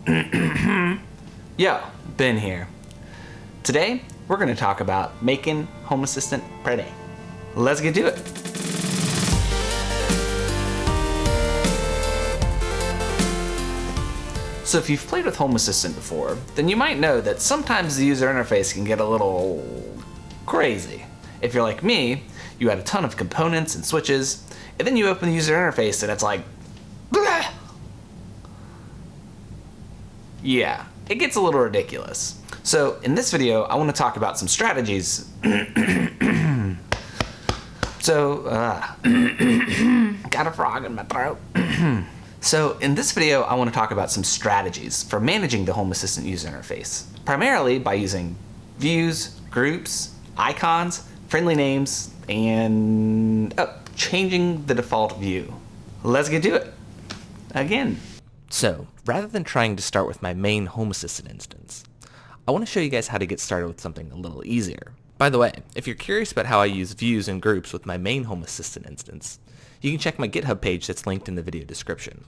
Yo, Ben here. Today, we're going to talk about making Home Assistant pretty. Let's get to it. So if you've played with Home Assistant before, then you might know that sometimes the user interface can get a little crazy. If you're like me, you add a ton of components and switches, and then you open the user interface and it's like, bleh. Yeah, it gets a little ridiculous. So in this video, I want to talk about some strategies. Got a frog in my throat. So in this video, I want to talk about some strategies for managing the Home Assistant user interface, primarily by using views, groups, icons, friendly names, and changing the default view. Let's get to it. Again. So, rather than trying to start with my main Home Assistant instance, I want to show you guys how to get started with something a little easier. By the way, if you're curious about how I use views and groups with my main Home Assistant instance, you can check my GitHub page that's linked in the video description.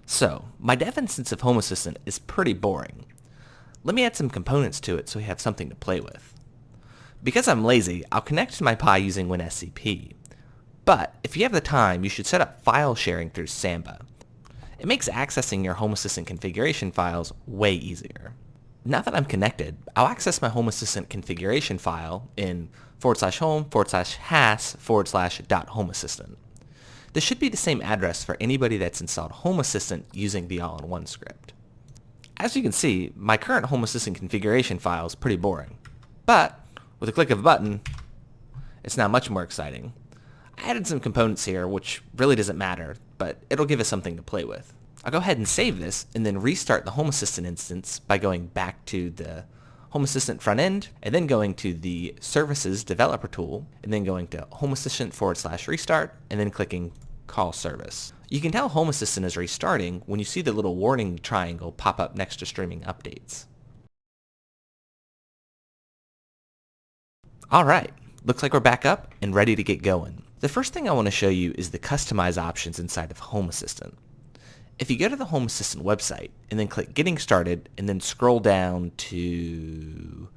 So, my dev instance of Home Assistant is pretty boring. Let me add some components to it so we have something to play with. Because I'm lazy, I'll connect to my Pi using WinSCP. But if you have the time, you should set up file sharing through Samba. It makes accessing your Home Assistant configuration files way easier. Now that I'm connected, I'll access my Home Assistant configuration file in /home/has/.homeassistant. This should be the same address for anybody that's installed Home Assistant using the all-in-one script. As you can see, my current Home Assistant configuration file is pretty boring. But with a click of a button, it's now much more exciting. I added some components here, which really doesn't matter, but it'll give us something to play with. I'll go ahead and save this and then restart the Home Assistant instance by going back to the Home Assistant front end and then going to the Services Developer tool and then going to Home Assistant /restart and then clicking Call Service. You can tell Home Assistant is restarting when you see the little warning triangle pop up next to streaming updates. Alright, looks like we're back up and ready to get going. The first thing I want to show you is the customize options inside of Home Assistant. If you go to the Home Assistant website and then click Getting Started and then scroll down to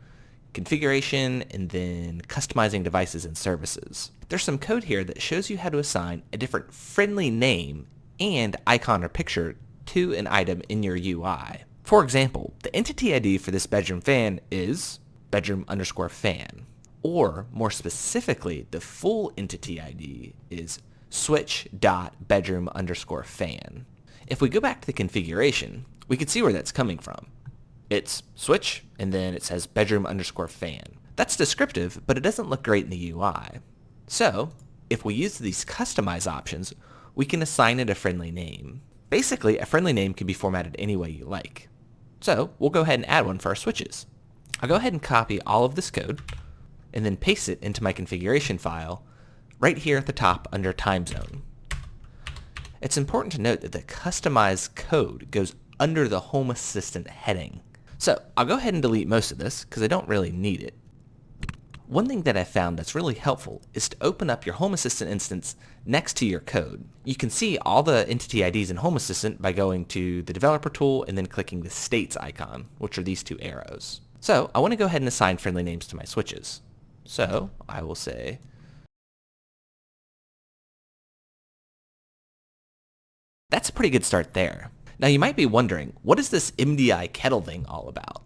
Configuration and then Customizing Devices and Services, there's some code here that shows you how to assign a different friendly name and icon or picture to an item in your UI. For example, the entity ID for this bedroom fan is bedroom_fan. Or, more specifically, the full entity ID is switch.bedroom_fan. If we go back to the configuration, we can see where that's coming from. It's switch, and then it says bedroom_fan. That's descriptive, but it doesn't look great in the UI. So, if we use these customize options, we can assign it a friendly name. Basically, a friendly name can be formatted any way you like. So, we'll go ahead and add one for our switches. I'll go ahead and copy all of this code, and then paste it into my configuration file right here at the top under time zone. It's important to note that the customized code goes under the Home Assistant heading. So I'll go ahead and delete most of this because I don't really need it. One thing that I found that's really helpful is to open up your Home Assistant instance next to your code. You can see all the entity IDs in Home Assistant by going to the Developer tool and then clicking the States icon, which are these two arrows. So I want to go ahead and assign friendly names to my switches. So I will say that's a pretty good start there. Now you might be wondering, what is this MDI kettle thing all about?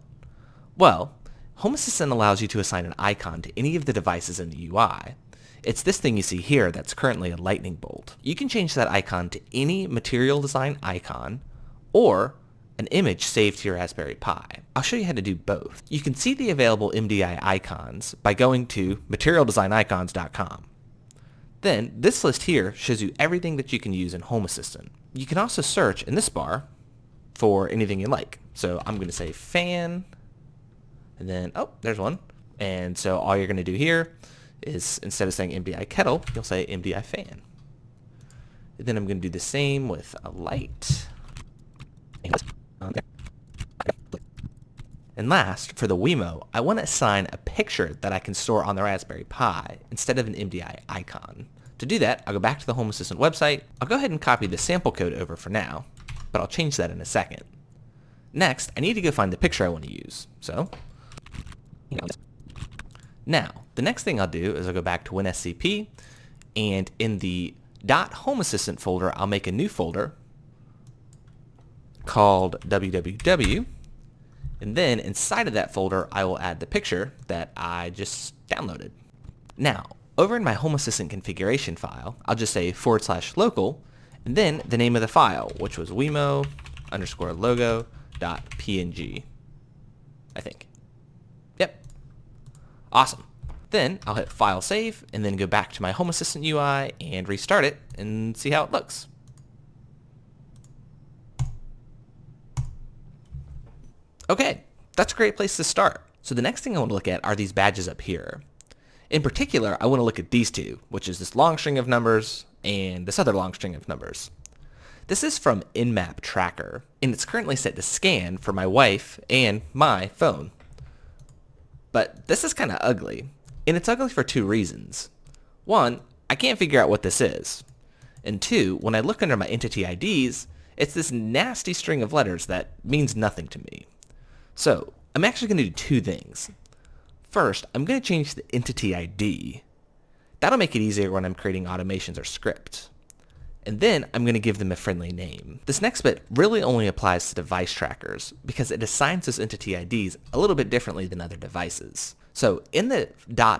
Well, Home Assistant allows you to assign an icon to any of the devices in the UI. It's this thing you see here that's currently a lightning bolt. You can change that icon to any material design icon or an image saved to your Raspberry Pi. I'll show you how to do both. You can see the available MDI icons by going to materialdesignicons.com. Then this list here shows you everything that you can use in Home Assistant. You can also search in this bar for anything you like. So I'm going to say fan, and then, oh, there's one. And so all you're going to do here is instead of saying MDI kettle, you'll say MDI fan. And then I'm going to do the same with a light. And last, for the Wemo, I want to assign a picture that I can store on the Raspberry Pi instead of an MDI icon. To do that, I'll go back to the Home Assistant website. I'll go ahead and copy the sample code over for now, but I'll change that in a second. Next, I need to go find the picture I want to use. So, now, the next thing I'll do is I'll go back to WinSCP, and in the .home assistant folder, I'll make a new folder called www, and then inside of that folder, I will add the picture that I just downloaded. Now, over in my Home Assistant configuration file, I'll just say /local, and then the name of the file, which was wemo_logo.png, I think. Yep. Awesome. Then I'll hit File Save, and then go back to my Home Assistant UI and restart it and see how it looks. Okay, that's a great place to start. So the next thing I want to look at are these badges up here. In particular, I want to look at these two, which is this long string of numbers and this other long string of numbers. This is from Nmap Tracker, and it's currently set to scan for my wife and my phone. But this is kind of ugly, and it's ugly for two reasons. One, I can't figure out what this is. And two, when I look under my entity IDs, it's this nasty string of letters that means nothing to me. So, I'm actually going to do two things. First, I'm going to change the entity ID. That'll make it easier when I'm creating automations or scripts. And then I'm going to give them a friendly name. This next bit really only applies to device trackers because it assigns those entity IDs a little bit differently than other devices. So in the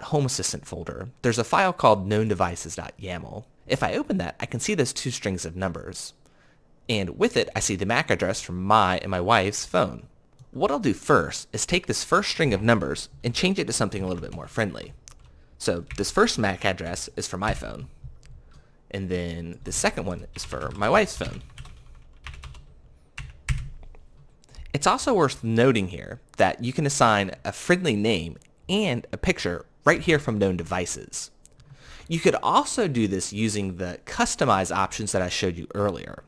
.home assistant folder, there's a file called knowndevices.yaml. If I open that, I can see those two strings of numbers. And with it, I see the MAC address from my and my wife's phone. What I'll do first is take this first string of numbers and change it to something a little bit more friendly. So this first MAC address is for my phone, and then the second one is for my wife's phone. It's also worth noting here that you can assign a friendly name and a picture right here from known devices. You could also do this using the customize options that I showed you earlier.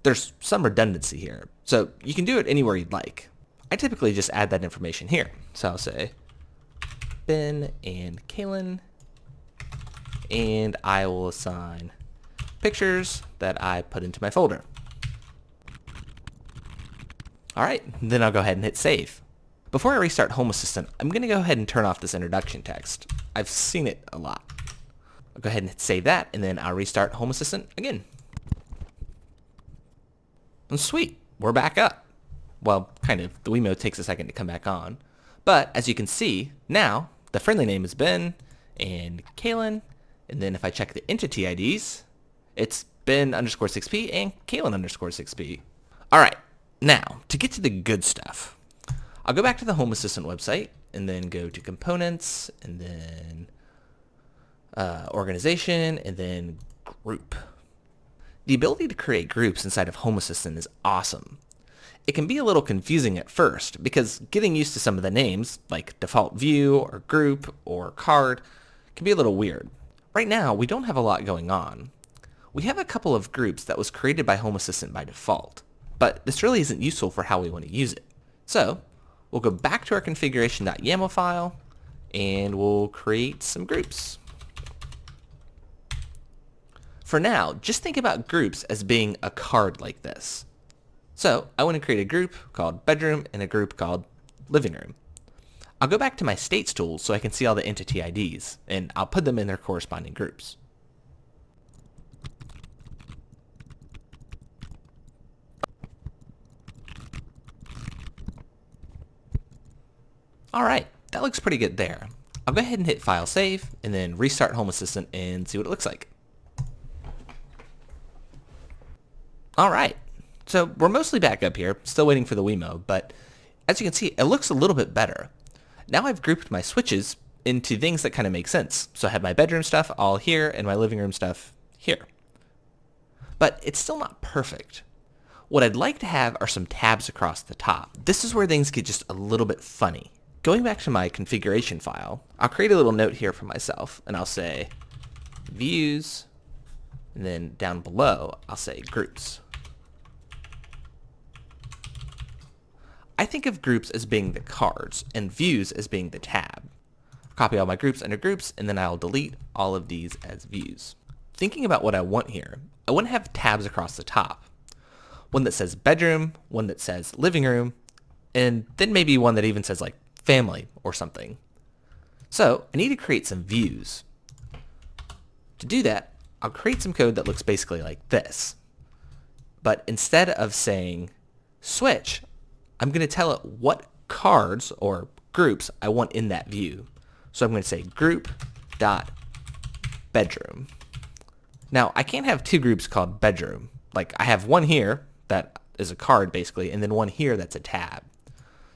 There's some redundancy here, so you can do it anywhere you'd like. I typically just add that information here. So I'll say Ben and Kaylin, and I will assign pictures that I put into my folder. All right, then I'll go ahead and hit save. Before I restart Home Assistant, I'm going to go ahead and turn off this introduction text. I've seen it a lot. I'll go ahead and hit save that, and then I'll restart Home Assistant again. And sweet, we're back up. Well, kind of. The Wemo takes a second to come back on. But as you can see, now the friendly name is Ben and Kaylin. And then if I check the entity IDs, it's Ben_6P and Kaylin_6P. All right, now to get to the good stuff, I'll go back to the Home Assistant website and then go to Components and then Organization and then Group. The ability to create groups inside of Home Assistant is awesome. It can be a little confusing at first because getting used to some of the names, like default view or group or card, can be a little weird. Right now, we don't have a lot going on. We have a couple of groups that was created by Home Assistant by default, but this really isn't useful for how we want to use it. So, we'll go back to our configuration.yaml file, and we'll create some groups. For now, just think about groups as being a card like this. So I want to create a group called Bedroom and a group called Living Room. I'll go back to my States tool so I can see all the entity IDs, and I'll put them in their corresponding groups. All right, that looks pretty good there. I'll go ahead and hit File Save, and then restart Home Assistant and see what it looks like. All right. So we're mostly back up here, still waiting for the Wemo, but as you can see, it looks a little bit better. Now I've grouped my switches into things that kind of make sense. So I have my bedroom stuff all here and my living room stuff here. But it's still not perfect. What I'd like to have are some tabs across the top. This is where things get just a little bit funny. Going back to my configuration file, I'll create a little note here for myself, and I'll say views, and then down below, I'll say groups. I think of groups as being the cards and views as being the tab. Copy all my groups under groups, and then I'll delete all of these as views. Thinking about what I want here, I want to have tabs across the top. one that says bedroom, one that says living room, and then maybe one that even says like family or something. So I need to create some views. To do that, I'll create some code that looks basically like this. But instead of saying switch, I'm going to tell it what cards or groups I want in that view. So I'm going to say group.bedroom. Now, I can't have two groups called bedroom. Like, I have one here that is a card, basically, and then one here that's a tab.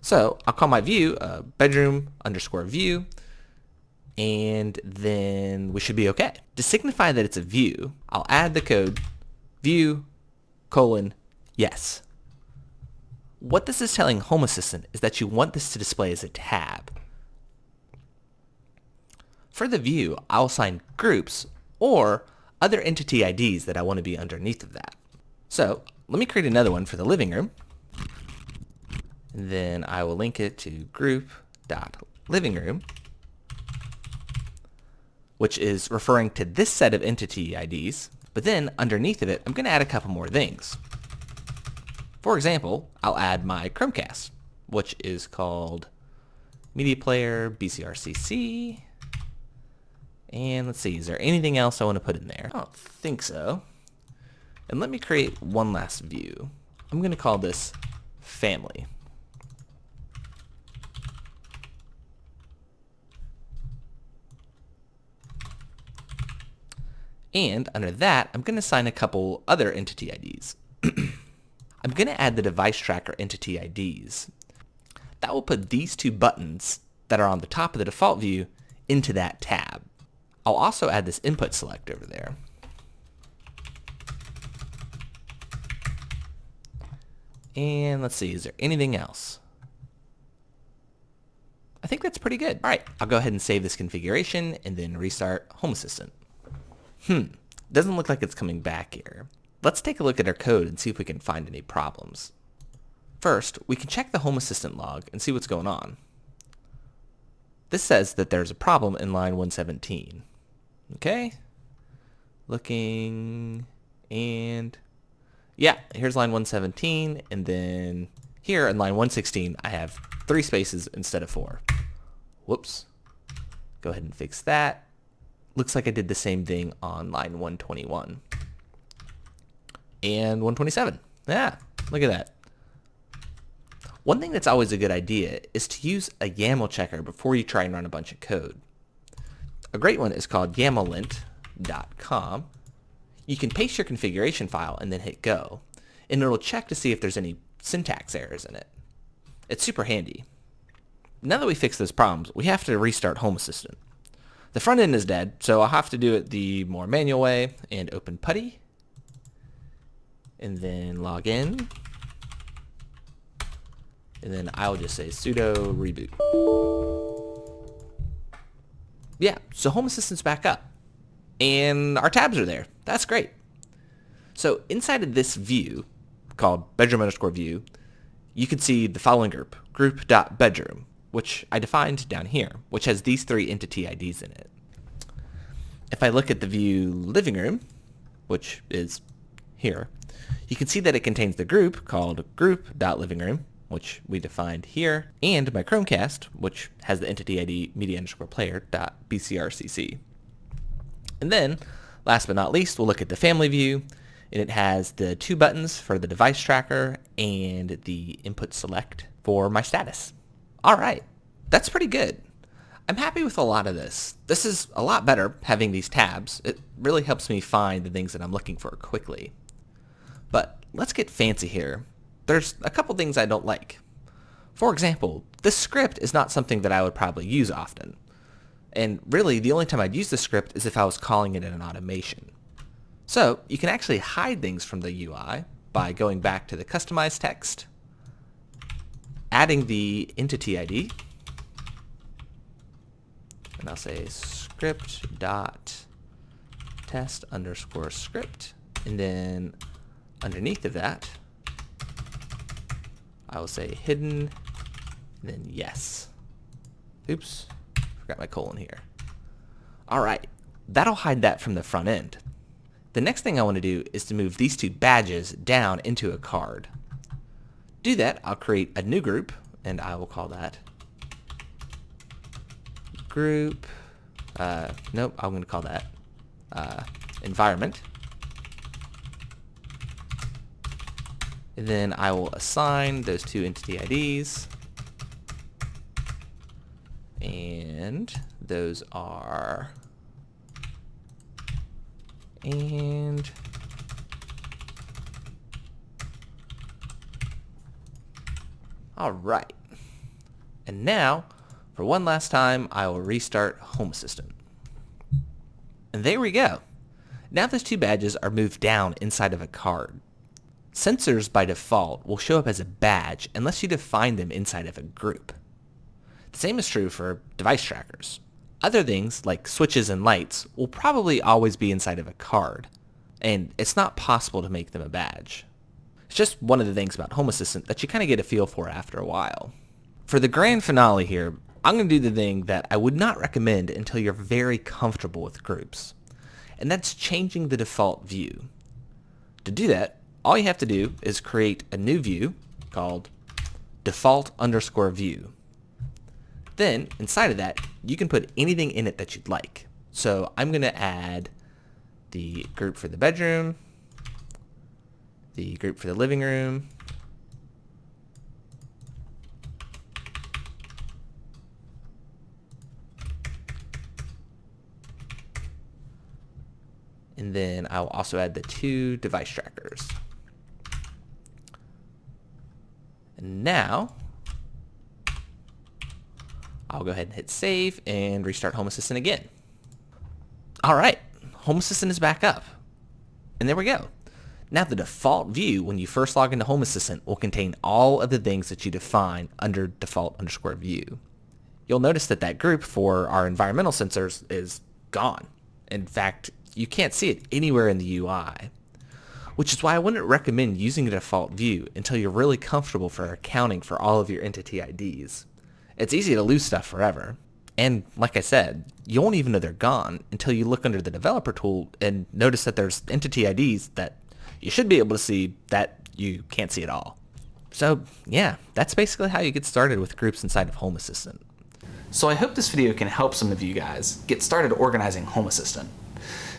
So I'll call my view bedroom_view, and then we should be okay. To signify that it's a view, I'll add the code view : yes. What this is telling Home Assistant is that you want this to display as a tab. For the view, I'll assign groups or other entity IDs that I want to be underneath of that. So let me create another one for the living room. And then I will link it to group.livingroom, which is referring to this set of entity IDs. But then underneath of it, I'm going to add a couple more things. For example, I'll add my Chromecast, which is called Media Player BCRCC. And let's see, is there anything else I want to put in there? I don't think so. And let me create one last view. I'm going to call this family. And under that, I'm going to assign a couple other entity IDs. I'm going to add the device tracker entity IDs. That will put these two buttons that are on the top of the default view into that tab. I'll also add this input select over there. And let's see, is there anything else? I think that's pretty good. All right, I'll go ahead and save this configuration and then restart Home Assistant. Doesn't look like it's coming back here. Let's take a look at our code and see if we can find any problems. First, we can check the Home Assistant log and see what's going on. This says that there's a problem in line 117. Okay, looking, and yeah, here's line 117, and then here in line 116, I have 3 spaces instead of 4. Whoops. Go ahead and fix that. Looks like I did the same thing on line 121. And 127. Yeah, look at that. One thing that's always a good idea is to use a YAML checker before you try and run a bunch of code. A great one is called yamolint.com. You can paste your configuration file and then hit go, and it'll check to see if there's any syntax errors in it. It's super handy. Now that we fixed those problems, we have to restart Home Assistant. The front end is dead, so I'll have to do it the more manual way and open PuTTY, and then log in, and then I'll just say sudo reboot. Yeah, so Home Assistant's back up, and our tabs are there. That's great. So inside of this view, called bedroom_view, you can see the following group, group.bedroom, which I defined down here, which has these 3 entity IDs in it. If I look at the view living room, which is here, you can see that it contains the group called group.livingroom, which we defined here, and my Chromecast, which has the entity ID media_player.bcrcc. And then, last but not least, we'll look at the family view, and it has the 2 buttons for the device tracker and the input select for my status. All right, that's pretty good. I'm happy with a lot of this. This is a lot better having these tabs. It really helps me find the things that I'm looking for quickly. But let's get fancy here. There's a couple things I don't like. For example, this script is not something that I would probably use often. And really, the only time I'd use the script is if I was calling it in an automation. So you can actually hide things from the UI by going back to the customize text, adding the entity ID, and I'll say script.test_script, and then underneath of that, I will say hidden, and then yes. Oops, forgot my colon here. All right, that'll hide that from the front end. The next thing I want to do is to move these two badges down into a card. To do that, I'll create a new group, and I will call that group, nope, I'm going to call that environment. And then I will assign those two entity IDs. And those are, and all right. And now, for one last time, I will restart Home Assistant. And there we go. Now those two badges are moved down inside of a card. Sensors by default will show up as a badge unless you define them inside of a group. The same is true for device trackers. Other things, like switches and lights, will probably always be inside of a card, and it's not possible to make them a badge. It's just one of the things about Home Assistant that you kind of get a feel for after a while. For the grand finale here, I'm going to do the thing that I would not recommend until you're very comfortable with groups, and that's changing the default view. To do that, all you have to do is create a new view called default_view. Then, inside of that, you can put anything in it that you'd like. So I'm going to add the group for the bedroom, the group for the living room, and then I'll also add the two device trackers. And now, I'll go ahead and hit save and restart Home Assistant again. All right, Home Assistant is back up. And there we go. Now the default view when you first log into Home Assistant will contain all of the things that you define under default_view. You'll notice that that group for our environmental sensors is gone. In fact, you can't see it anywhere in the UI, which is why I wouldn't recommend using a default view until you're really comfortable for accounting for all of your entity IDs. It's easy to lose stuff forever. And like I said, you won't even know they're gone until you look under the developer tool and notice that there's entity IDs that you should be able to see that you can't see at all. So yeah, that's basically how you get started with groups inside of Home Assistant. So I hope this video can help some of you guys get started organizing Home Assistant.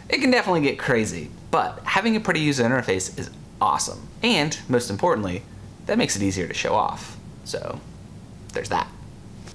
It can definitely get crazy, but having a pretty user interface is awesome. And most importantly, that makes it easier to show off. So there's that.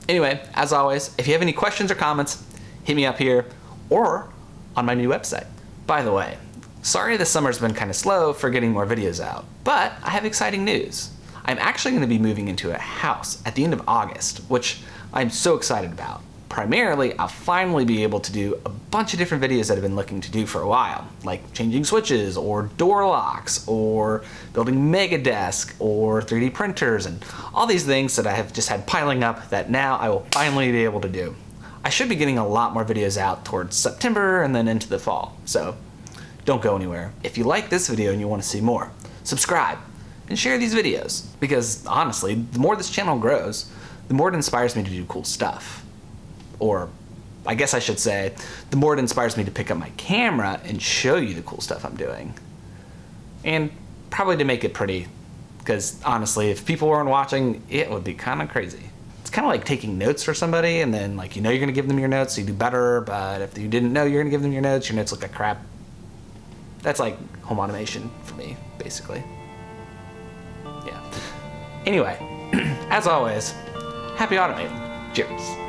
Anyway, as always, if you have any questions or comments, hit me up here or on my new website. By the way, sorry this summer's been kind of slow for getting more videos out, but I have exciting news. I'm actually going to be moving into a house at the end of August, which I'm so excited about. Primarily, I'll finally be able to do a bunch of different videos that I've been looking to do for a while, like changing switches, or door locks, or building mega desk, or 3D printers, and all these things that I have just had piling up that now I will finally be able to do. I should be getting a lot more videos out towards September and then into the fall, so don't go anywhere. If you like this video and you want to see more, subscribe and share these videos, because honestly, the more this channel grows, the more it inspires me to do cool stuff. Or I guess I should say, the more it inspires me to pick up my camera and show you the cool stuff I'm doing. And probably to make it pretty, because honestly, if people weren't watching, it would be kind of crazy. It's kind of like taking notes for somebody, and then like you know you're going to give them your notes, so you do better, but if you didn't know you're going to give them your notes look like crap. That's like home automation for me, basically. Yeah. Anyway, as always, happy automating. Cheers.